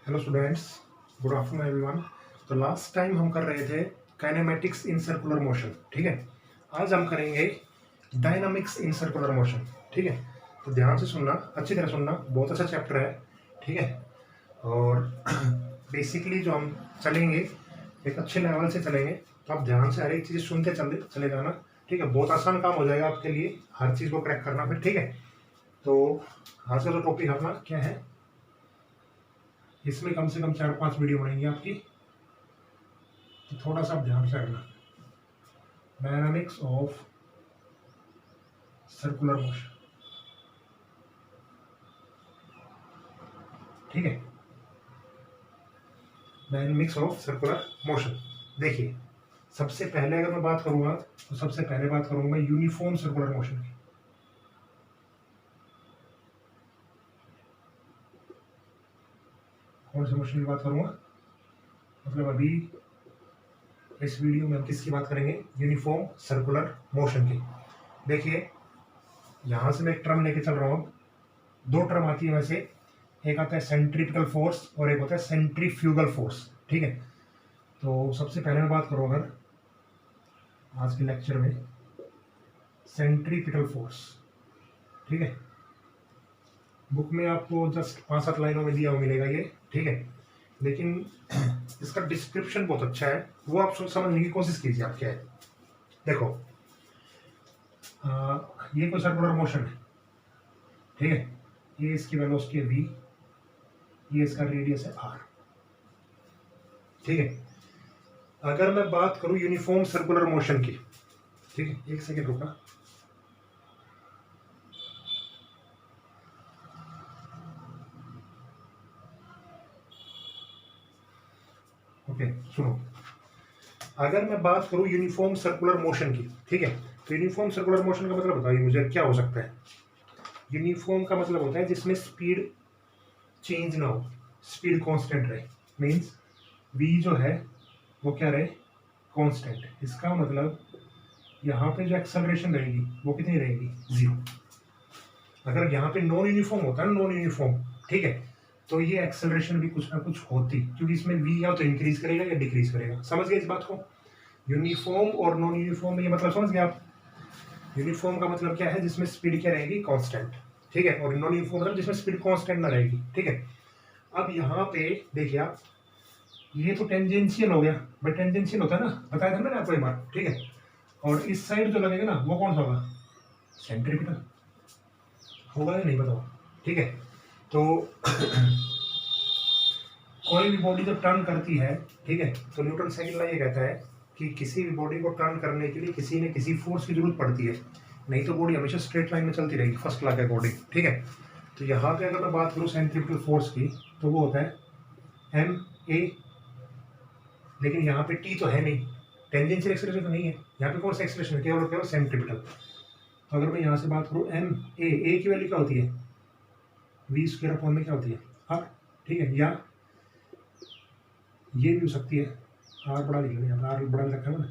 Hello students, good afternoon everyone. तो last time हम कर रहे थे काइनेमेटिक्स इन सर्कुलर मोशन, ठीक है। आज हम करेंगे डायनामिक्स इन सर्कुलर मोशन, ठीक है। तो ध्यान से सुनना, अच्छी तरह सुनना, बहुत अच्छा चैप्टर है, ठीक है। और बेसिकली जो हम चलेंगे एक अच्छे लेवल से चलेंगे, तो आप ध्यान से हर एक चीज़ सुनते चले चले जाना, ठीक है। बहुत आसान काम हो जाएगा आपके लिए हर चीज़ को क्रैक करना फिर, ठीक है। तो आज का जो टॉपिक अपना क्या है, इसमें कम से कम 4-5 वीडियो बनेंगी आपकी, तो थोड़ा सा ध्यान से रखना। डायनामिक्स ऑफ सर्कुलर मोशन, ठीक है। Dynamics of circular motion. देखिए, सबसे पहले अगर मैं बात करूंगा तो सबसे पहले बात करूंगा मैं यूनिफॉर्म सर्कुलर मोशन की। कौन से मोशन की बात करूंगा, मतलब अभी इस वीडियो में हम किसकी बात करेंगे, यूनिफॉर्म सर्कुलर मोशन की। देखिए, यहां से मैं एक टर्म लेके चल रहा हूं, दो टर्म आती है वैसे, एक आता है सेंट्रीपिटल फोर्स और एक होता है सेंट्रीफ्यूगल फोर्स, ठीक है। तो सबसे पहले मैं बात करूं अगर आज के लेक्चर में सेंट्रीपिटल फोर्स, ठीक है। बुक में आपको जस्ट 5-7 लाइनों में दिया हुआ मिलेगा ये, ठीक है। लेकिन इसका डिस्क्रिप्शन बहुत अच्छा है, वो आप समझने की कोशिश कीजिए आप क्या है। देखो, ये कोई सर्कुलर मोशन है, ठीक है। ये इसकी वेलोसिटी है v, ये इसका रेडियस है r, ठीक है। अगर मैं बात करूं यूनिफॉर्म सर्कुलर मोशन की, ठीक है, एक सेकेंड रुका। ओके, सुनो। अगर मैं बात करूं यूनिफॉर्म सर्कुलर मोशन की, ठीक है, तो यूनिफॉर्म सर्कुलर मोशन का मतलब बताइए मुझे क्या हो सकता है। यूनिफॉर्म का मतलब होता है जिसमें स्पीड चेंज ना हो, स्पीड कांस्टेंट रहे। मींस v जो है वो क्या रहे, कांस्टेंट। इसका मतलब यहाँ पे जो एक्सेलरेशन रहेगी वो कितनी रहेगी, 0। अगर यहाँ पे नॉन यूनिफॉर्म होता है, नॉन यूनिफॉर्म, ठीक है, तो ये एक्सेलरेशन भी कुछ ना कुछ होती, क्योंकि इसमें v या तो इंक्रीज करेगा या डिक्रीज करेगा। समझ गए इस बात को। यूनिफॉर्म और नॉन यूनिफॉर्म में ये मतलब समझ गए आप। यूनिफॉर्म का मतलब क्या है, जिसमें स्पीड क्या रहेगी, कांस्टेंट, ठीक है। और नॉन यूनिफॉर्म मतलब जिसमें स्पीड कांस्टेंट ना रहेगी, ठीक है। अब यहाँ पे देखिए आप, ये तो टेंजेंशियल हो गया, बट टेंजेंशियल होता है ना, बताया था मैंने आपको एक बार, ठीक है। और इस साइड जो लगेगा ना वो कौन सा होगा, सेंट्रीपिटल होगा या नहीं बताओ, ठीक है। तो कोई भी बॉडी जब टर्न करती है, ठीक है, तो न्यूटन सेकंड लॉ ये कहता है कि किसी भी बॉडी को टर्न करने के लिए किसी न किसी फोर्स की जरूरत पड़ती है, नहीं तो बॉडी हमेशा स्ट्रेट लाइन में चलती रहेगी, फर्स्ट लॉ के अकॉर्डिंग, ठीक है। तो यहाँ पे अगर मैं बात करूँ सेंट्रीपिटल फोर्स की, तो वो होता है एम ए, लेकिन यहाँ पे टी तो है नहीं, टेंजेंशियल एक्सेलरेशन तो नहीं है, यहाँ पे कौन सा एक्सेलरेशन है, केवल केवल सेंट्रीपिटल। तो अगर मैं यहाँ से बात करूँ एम ए की वैल्यू क्या होती है, वी स्क्वायर अपॉन में क्या होती है, आर, ठीक है। या ये भी हो सकती है, आर बड़ा लिख लेंगे, आर बड़ा रखा है ना।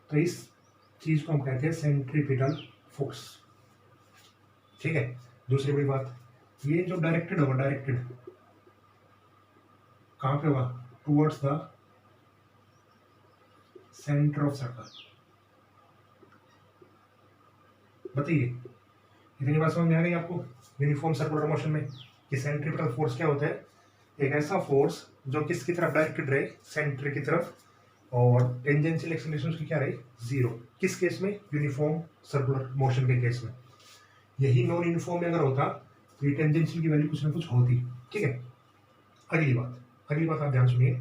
तो इस चीज को हम कहते हैं सेंट्रीपिटल फोर्स, ठीक है। दूसरी बड़ी बात, ये जो डायरेक्टेड होगा, डायरेक्टेड कहाँ पे होगा, towards the centre of circle. बताइए, इतनी बात समझ में आ गई आपको यूनिफॉर्म सर्कुलर मोशन में कि सेंट्रीपिटल फोर्स क्या होता है, एक ऐसा फोर्स जो किसकी तरफ डायरेक्टेड रहे, सेंटर की तरफ, और टेंजेंशियल एक्सेलरेशन उसकी क्या रहे, 0। किस केस में, यूनिफॉर्म सर्कुलर मोशन के केस में। यही नॉन यूनिफॉर्म में अगर होता तो ये टेंजेंशियल की वैल्यू कुछ ना कुछ होती, ठीक है। अगली बात आप ध्यान सुनिए,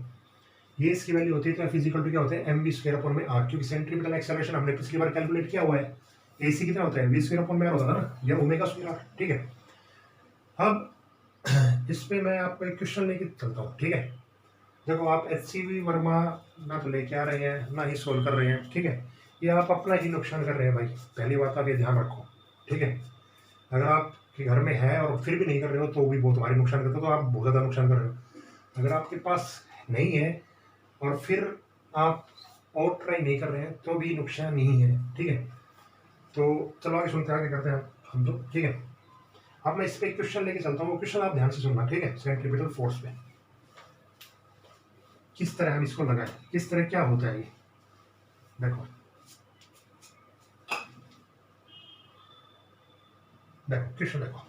ये इसकी वैल्यू होती है तो फिजिकल टू क्या होता है, एम वी स्क्वायर अपॉन में आर, क्योंकि सेंट्रीपिटल एक्सेलरेशन हमने पिछली बार कैलकुलेट किया हुआ है, एसी कितना होता है, वी स्क्वायर अपॉन में आर होता है ना, या ओमेगा स्क्वायर आर, ठीक है। अब इस पे मैं आपको एक क्वेश्चन लेके चलता हूँ, ठीक है। देखो, आप HCV वर्मा ना तो लेके आ रहे हैं ना ही सोल्व कर रहे हैं, ठीक है। ये आप अपना ही नुकसान कर रहे हैं भाई, पहली बात आप ये ध्यान रखो, ठीक है। अगर आपके घर में है और फिर भी नहीं कर रहे हो तो भी बहुत भारी नुकसान करते हो, तो आप बहुत ज़्यादा नुकसान कर रहे हो। अगर आपके पास नहीं है और फिर आप और ट्राई नहीं कर रहे हैं तो भी नुकसान नहीं है, ठीक है। तो चलो आगे सुनते हैं, आगे करते हैं हम तो, ठीक है। अब मैं इस पे क्वेश्चन लेके चलता हूँ, वो क्वेश्चन आप ध्यान से सुनना, ठीक है। सेंट्रीपिटल फोर्स पे किस तरह हम इसको लगाएं, किस तरह क्या होता है ये देखो। देखो क्वेश्चन देखो,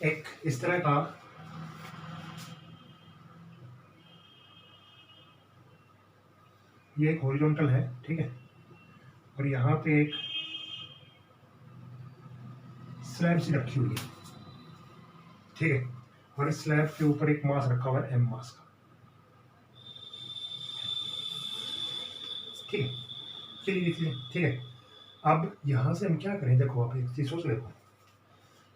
एक इस तरह का ये एक हॉरिजॉन्टल है, ठीक है, और यहाँ पे एक स्लैब सी रखी हुई है, ठीक है, और इस स्लैब के ऊपर एक मास रखा हुआ है, एम मास का, ठीक है। चलिए ठीक है। अब यहाँ से हम क्या करें, देखो आप एक चीज सोच देखो,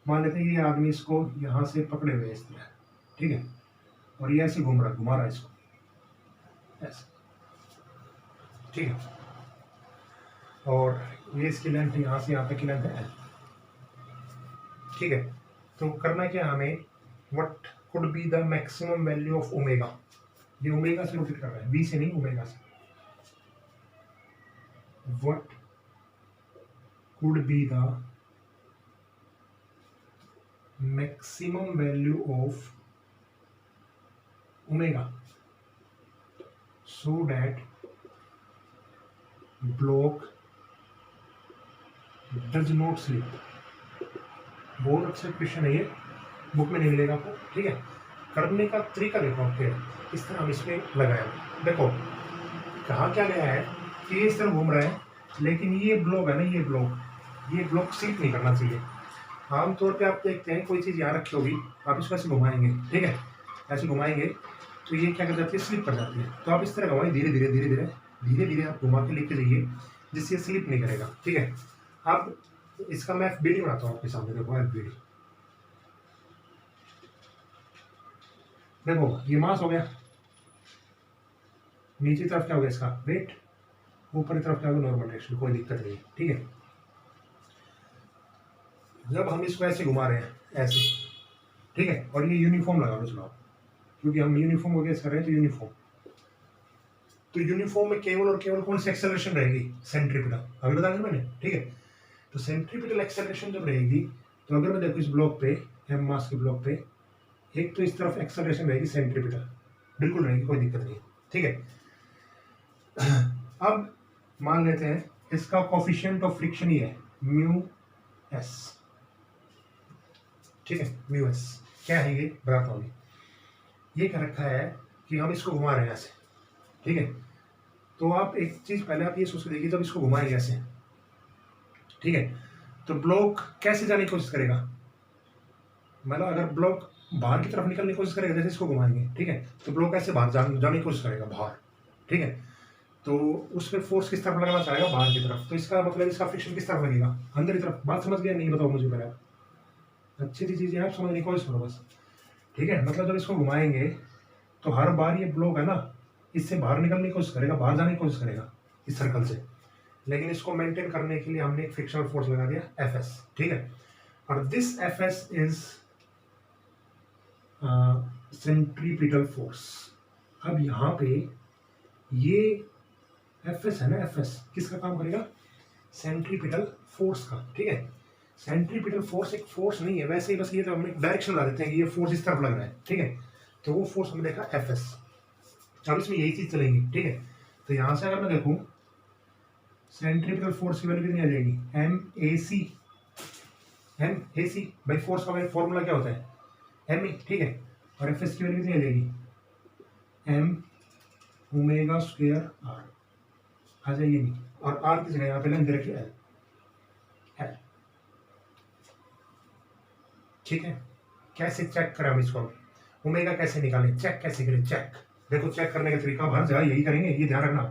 मान लेते हैं ये आदमी इसको यहाँ से पकड़े हुए इस तरह, ठीक है, और ये ऐसे घूम रहा है, घुमा रहा है इसको ऐसे, ठीक है, और ये इसकी लेंथ यहाँ से यहाँ तक की लेंथ है एल, ठीक है। तो करना क्या हमें, what could be the maximum value of omega, ये ओमेगा से रोटेट कर रहा है, बी से नहीं ओमेगा से, what could be the maximum value of omega so that block does not slip। बहुत अच्छा क्वेश्चन है ये, बुक में नहीं मिलेगा आपको, ठीक है। करने का तरीका देखो आपके, इस तरह हम इसमें लगाया, देखो कहा क्या गया है कि ये इस तरह घूम रहा है, लेकिन ये ब्लॉक है ना, ये ब्लॉक स्लिप नहीं करना चाहिए। आमतौर पे आप देखते हैं कोई चीज़ यहाँ रखी होगी, आप इसको ऐसे घुमाएंगे, ठीक है, ऐसे घुमाएंगे तो ये क्या कर जाती है, स्लिप कर जाती है। तो आप इस तरह घुमाएं, धीरे धीरे धीरे धीरे धीरे धीरे आप घुमा के लेके जाइए, जिससे स्लिप नहीं करेगा, ठीक है। अब इसका मैं एफबीडी बनाता हूँ आपके सामने, देखो एफबीडी, देखो ये मास हो गया, नीचे की तरफ क्या हो गया इसका वेट, ऊपर की तरफ क्या होगा नॉर्मल डायरेक्शन, कोई दिक्कत नहीं, ठीक है। जब हम इसको ऐसे घुमा रहे हैं ऐसे, ठीक है, और ये यूनिफॉर्म लगा लो चलो, क्योंकि हम यूनिफॉर्म वगैरह कर रहे हैं, तो यूनिफॉर्म में केवल और केवल कौन सी एक्सेलरेशन रहेगी, सेंट्रीपिटल, अभी बताया मैंने, ठीक है। तो सेंट्रीपिटल एक्सेलरेशन जब रहेगी, तो अगर मैं देखो इस ब्लॉक पे, एम मास के ब्लॉक पे, एक तो इस तरफ एक्सेलरेशन रहेगी सेंट्रीपिटल, बिल्कुल रहेगी, कोई दिक्कत नहीं, ठीक है। अब मान लेते हैं इसका कोफिशिएंट ऑफ फ्रिक्शन ये है म्यू एस, ठीक है, म्यू एस क्या है ये बताता हूँ। ये क्या रखा है कि हम इसको घुमा रहे हैं ऐसे, ठीक है। तो आप एक चीज पहले आप ये सोच के देखिए, जब इसको घुमाएंगे ऐसे, ठीक है, तो ब्लॉक कैसे जाने की कोशिश करेगा, मतलब अगर ब्लॉक बाहर की तरफ निकलने की कोशिश करेगा, जैसे इसको घुमाएंगे, ठीक है, तो ब्लॉक ऐसे बाहर जाने की कोशिश करेगा बाहर, ठीक है। तो उस पर फोर्स किस तरफ लगाना चाहेगा, बाहर की तरफ, तो इसका मतलब इसका फ्रिक्शन किस तरफ लगेगा, अंदर की तरफ। बात समझ गया नहीं, बताओ मुझे पहले, अच्छी सी चीजें आप समझने की कोशिश करो बस, ठीक है। मतलब जब इसको घुमाएंगे तो हर बार ये ब्लॉक है ना, इससे बाहर निकलने की कोशिश करेगा, बाहर जाने की कोशिश करेगा इस सर्कल से, लेकिन इसको मेंटेन करने के लिए हमने एक फ्रिक्शनल फोर्स लगा दिया एफ एस, ठीक है। और this F S is centripetal force. अब यहाँ पे ये एफ एस है ना, एफ एस किसका काम करेगा, सेंट्रीपिटल फोर्स का, ठीक है। सेंट्रीपिटल फोर्स एक फोर्स नहीं है वैसे ही, बस ये तो हम डायरेक्शन ला देते हैं कि ये फोर्स इस तरफ लग रहा है, ठीक है। तो वो फोर्स हमने देखा एफ एस, अब इसमें यही चीज चलेगी, ठीक है। तो यहां से अगर मैं देखूं सेंट्रीपिटल फोर्स की वैल्यू कितनी आ जाएगी, एम ए सी, भाई फोर्स का फॉर्मूला क्या होता है, एम ए, ठीक है। और एफ एस की वैल्यू कितनी आ जाएगी, एम ओमेगा स्क्वायर आर आ जाएगी नहीं, और आर की जगह यहाँ पे लेंथ दे रखी है एल, ठीक है। कैसे चेक करें हम इसको, ओमेगा कैसे निकालें, चेक कैसे करें, चेक देखो, चेक करने का तरीका हर जगह यही करेंगे, ये ध्यान रखना।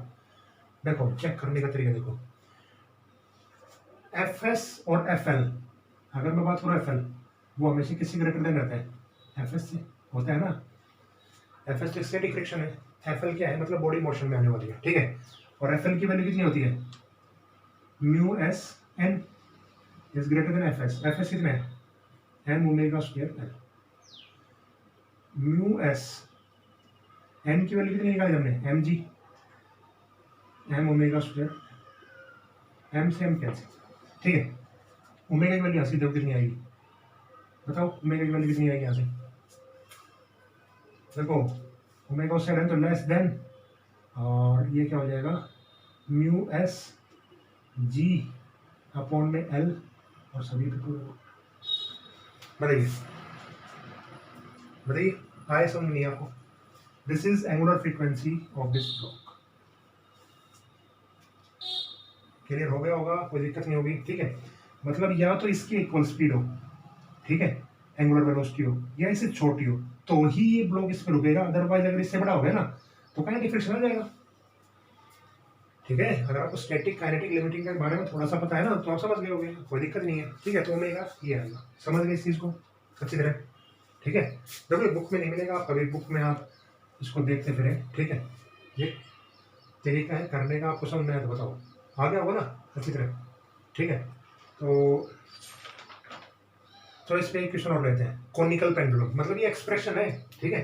देखो चेक करने का तरीका देखो, एफ एस और एफ एल, अगर मैं बात करूँ एफ एल, वो हमेशा किसी ग्रेटर देन रहता है, एफ एस से होता है ना, एफ एस तो स्टैटिक फ्रिक्शन है, एफ एल क्या है मतलब बॉडी मोशन में आने वाली है, ठीक है। और एफ एल की वैल्यू कितनी होती है, mu S N is greater than F S कितना है, M omega square L, mu S N की वैल्यू कितनी निकाली हमने, M g, M omega square, M से एम कैंसिल, ठीक है। ओमेगा की वैल्यू हंसी देखो कितनी आएगी, बताओ ओमेगा की वैल्यू कितनी आएगी यहाँ से? देखो ओमेगा उससे है तो लेस देन, और ये क्या हो जाएगा म्यू एस जी अपॉन में एल, और सभी पे बताइए बताइए आए समझ नहीं आपको? This is angular frequency of this block. Clear हो गया होगा? कोई दिक्कत नहीं होगी, ठीक है। मतलब या तो इसकी इक्वल स्पीड हो, ठीक है, एंगुलर वेलोसिटी हो, या इससे छोटी हो, तो ही ये ब्लॉक इस पर रुकेगा। अदरवाइज अगर इससे बड़ा हो गया ना तो काइनेटिक फ्रिक्शन आ जाएगा, ठीक है। अगर आपको स्टैटिक काइनेटिक लिमिटिंग के बारे में थोड़ा सा पता है ना तो आप समझ गए होंगे, कोई दिक्कत नहीं है, ठीक है। तो ओमेगा ये आएगा, समझ गए इस चीज़ को अच्छी तरह, ठीक है। देखो बुक में नहीं मिलेगा, आप कभी बुक में आप इसको देखते फिरें, ठीक है। ये तरीका है करने का, आपको समझ में आया तो बताओ, आ गया होगा ना अच्छी तरह, ठीक है। तो इस पे एक क्वेश्चन और लेते हैं, कोनिकल पेंडुलम, मतलब ये एक्सप्रेशन है, ठीक है,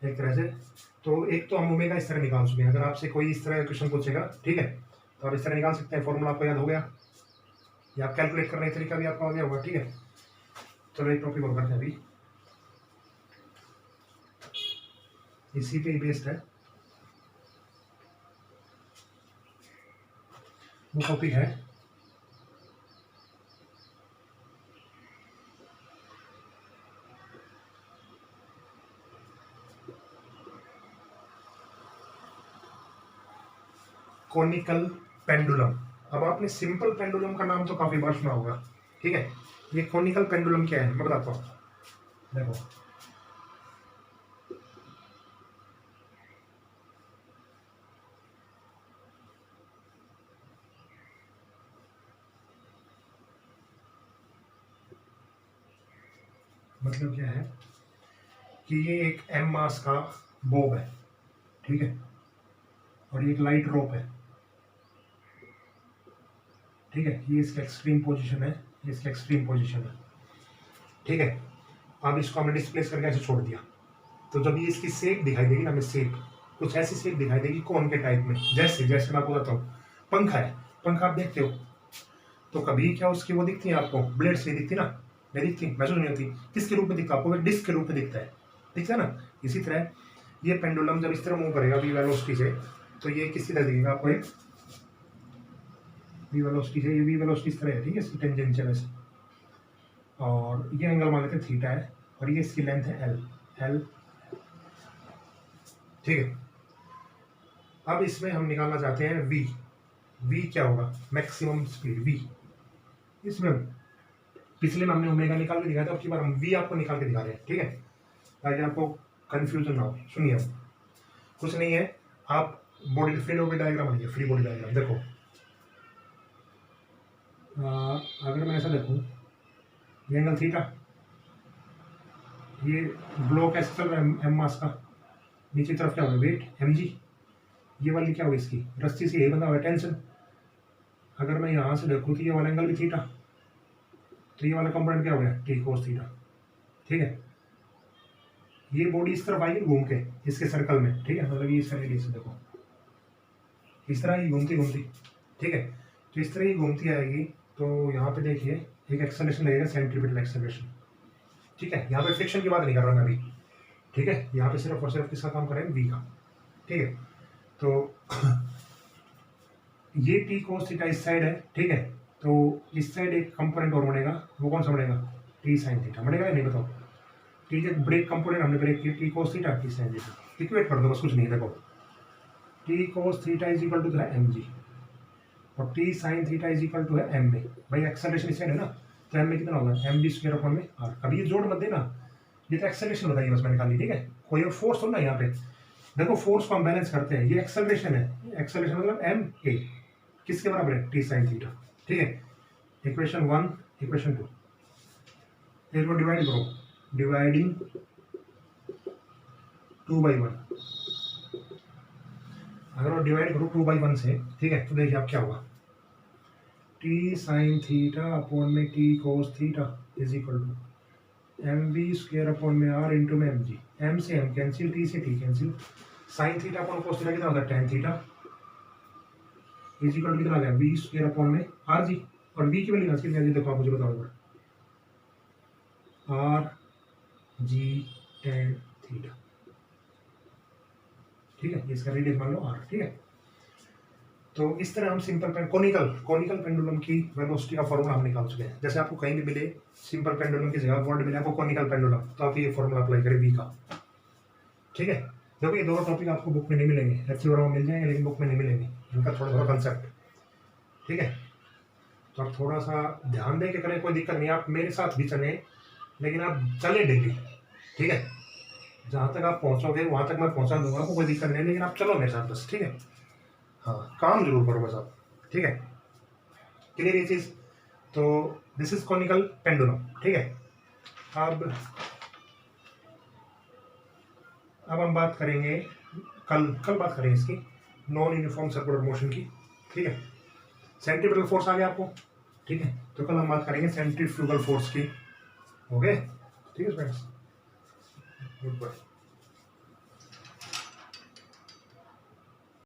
एक तरह से। तो एक तो हम ओमेगा इस तरह निकाल चुके हैं, अगर आपसे कोई इस तरह का क्वेश्चन पूछेगा, ठीक है, तो आप इस तरह निकाल सकते हैं, फॉर्मूला आपको याद हो गया, या आप कैलकुलेट करने का तरीका भी आपको आ गया होगा, ठीक है। चलो एक टॉपिक और करते हैं अभी, इसी पे ही बेस्ड है वो टॉपिक है कोनिकल पेंडुलम। अब आपने सिंपल पेंडुलम का नाम तो काफी बार सुना होगा, ठीक है। ये कोनिकल पेंडुलम क्या है मैं बताता हूँ, देखो मतलब क्या है कि ये एक एम मास का बोब है, ठीक है, और ये एक लाइट रोप है, ठीक है। ये इसका एक्सट्रीम पोजीशन है, ये इसका एक्सट्रीम पोजीशन है, ठीक है। अब इसको हमने डिस्प्लेस करके ऐसे छोड़ दिया, तो जब ये इसकी शेप दिखाई देगी ना, हमें शेप कुछ ऐसी शेप दिखाई देगी कोन के टाइप में, जैसे जैसे मैं आपको बताता हूँ, पंखा है, पंखा आप देखते हो तो कभी क्या उसकी वो दिखती है आपको, ब्लेड से दिखती ना, नहीं दिखती, महसूस नहीं होती, किसके रूप में दिखता है आपको? एक डिस्क के रूप में दिखता है ना। इसी तरह ये पेंडुलम जब इस तरह मूव करेगा वी वेलोसिटी से, तो ये किसी तरह दिखेगा आपको, एक वी वेलोसिटी से, ये वी वेलोसिटी इस तरह है, ठीक है, इसकी टेंजेंशियल ऐसे, और ये एंगल मान लेते हैं थीटा है, और ये इसकी लेंथ है एल, ठीक है। अब इसमें हम निकालना चाहते हैं वी क्या होगा, मैक्सिमम स्पीड वी। इसमें पिछले में हमने ओमेगा निकाल के दिखाया था, अब की बार हम वी आपको निकाल के दिखा रहे हैं, ठीक है, ताकि आपको कंफ्यूजन ना हो। सुनिए, अब कुछ नहीं है, आप बॉडी फ्री बॉडी डायग्राम आइए, फ्री बॉडी डायग्राम देखो, अगर मैं ऐसा देखूँ, ये एंगल थीटा, ये ब्लॉक ऐसे चल रहा है एम मास का, नीचे तरफ क्या होगा वेट एम जी, ये वाली क्या होगी इसकी रस्सी से यही बंधा हुआ है टेंशन। अगर मैं यहाँ से देखूँ तो ये वाला एंगल भी थीटा, तो ये वाला कंपोनेंट क्या हो गया टी कोस थीटा, ठीक है। ये बॉडी इस तरफ आएगी घूम के इसके सर्कल में, ठीक है, मतलब ये इस तरह से देखो, इस तरह ही घूमती घूमती, ठीक है, तो इस तरह ही घूमती आएगी। तो यहाँ पे देखिए एक एक्सेलरेशन लगेगा, सेंट्रीपिटल एक्सेलरेशन, ठीक है। यहाँ पे फ्रिक्शन की बात नहीं कर रहा मैं अभी, ठीक है, यहाँ पे सिर्फ और सिर्फ किसका काम करेंगे वी का, ठीक है। तो ये टी कोस थीटा इस साइड है, ठीक है, तो इस साइड एक कंपोनेंट और बनेगा, वो कौन सा बनेगा टी साइन थीटा बनेगा या नहीं बताओ? टी जब ब्रेक कंपोनेंट हमने ब्रेक किया, T cos theta T sine theta, equate कर दो बस, कुछ नहीं, देखो T cos theta is equal to M G, और T sine theta is equal to है एम में, भाई एक्सेलरेशन इस साइड है ना, तो एम में कितना होगा एम बी स्क्वायर अपॉन में आर। अभी ये जोड़ मत देना, ये तो एक्सेलरेशन बताइए बस मैंने खाली, ठीक है, कोई और फोर्स हो ना यहाँ पे, देखो फोर्स को हम बैलेंस करते हैं, ये एक्सेलरेशन है, एक्सेलरेशन मतलब एम ए किसके बराबर है टी साइन थीटा, ठीक है। इक्वेशन 1 इक्वेशन 2, इसको डिवाइड करो, डिवाइडिंग 2/1, अगर वो डिवाइड करो 2/1 से, ठीक है, तो देखिए आप क्या होगा, टी साइन थीटा अपॉन में T cos theta is equal to M V square upon में आर इंटू में एम जी, एम से एम कैंसिल, टी से T cancel, sine theta upon cos theta कितना होता है tan theta is equal to कितना आ गया वी स्क्वायर अपॉन में आर जी, और वी की वैल्यू कितनी आ गई देखो आप मुझे बताओ, आर जी टेन थीटा, ठीक है, इसका रेडियस मान लो आर, ठीक है। तो इस तरह हम सिंपल कॉनिकल पेंडुलम की वेलोसिटी का फॉर्मूला हम निकाल चुके हैं। जैसे आपको कहीं भी मिले सिंपल पेंडुलम की जगह वर्ड मिले आपको कॉनिकल पेंडुलम, तो आप ये फॉर्मूला अप्लाई करें बी का, ठीक है। देखो ये दोनों टॉपिक आपको बुक में नहीं मिलेंगे, लेक्चर में मिल जाएंगे लेकिन बुक में नहीं मिलेंगे, इनका थोड़ा थोड़ा कंसेप्ट, ठीक है। तो आप थोड़ा सा ध्यान दे के करें, कोई दिक्कत नहीं, आप मेरे साथ भी चलें लेकिन आप चले डेली, ठीक है। जहाँ तक आप पहुँचोगे वहाँ तक मैं पहुँचा दूंगा, आपको कोई दिक्कत नहीं, लेकिन आप चलो मेरे साथ बस, ठीक है। हाँ, काम जरूर करो बस आप, ठीक है। क्लियर ये चीज़। तो दिस इज कॉनिकल पेंडुलम, ठीक है। अब हम बात करेंगे, कल बात करेंगे इसकी नॉन यूनिफॉर्म सर्कुलर मोशन की, ठीक है। सेंट्रीफ्यूगल फोर्स आ गया आपको, ठीक है। तो कल हम बात करेंगे सेंट्रीफ्यूगल फोर्स की, ओके, ठीक है फ्रेंड्स, गुड बाय।